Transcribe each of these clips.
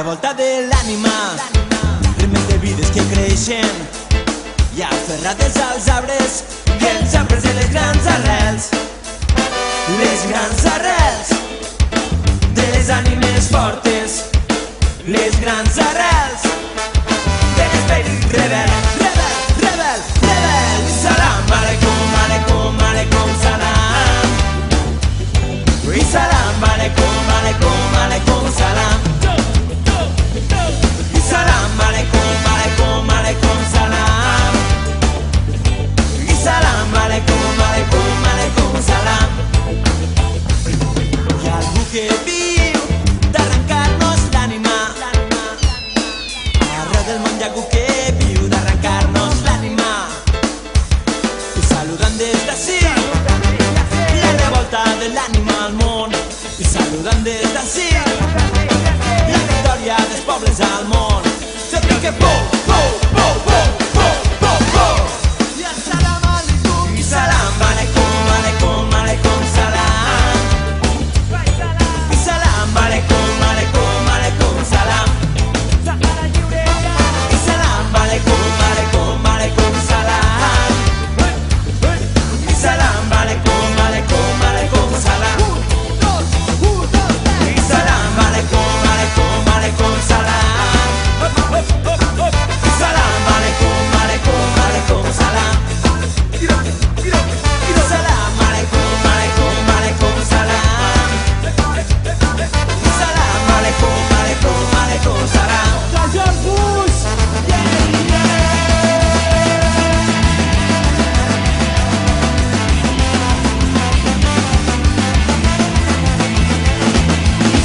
revolta de l'ànima, ritmes de vides que creixen i aferrades als arbres, i els arbres de les grans arrels, les grans arrels de les ànimes fortes, les grans arrels de l'esperit rebel, rebel, rebel, rebel. Salam aleikum, aleikum, aleikum salam. I salam aleikum, aleikum, aleikum salam. I salam aleikum, aleikum, aleikum salam. I salam aleikum, aleikum, aleikum salam. Hi ha algú que viu d'arrencar-nos l'ànima. Arreu del món hi ha algú que viu d'arrencar-nos l'ànima. I saludant des d'ací la revolta de l'ànima al món. I saludant des d'ací la victòria dels pobles al món. Sempre que pou, pou, pou, pou, pou, pou, pou. I salam aleikum, i salam aleikum, aleikum, aleikum salam. I salam aleikum, aleikum, aleikum salam. I salam aleikum, aleikum, aleikum salam. I salam aleikum, aleikum, aleikum salam. I salam aleikum, aleikum, aleikum salam. I salam aleikum, aleikum, aleikum salam. I salam aleikum, aleikum, aleikum salam. I salam aleikum, aleikum, aleikum salam. George Bush!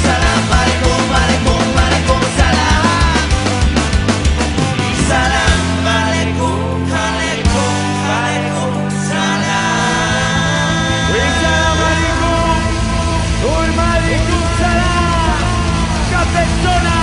Salam aleikum, aleikum, aleikum salam. Salam aleikum, aleikum, aleikum salam. Salam alaikum, salam. ¡Qué persona!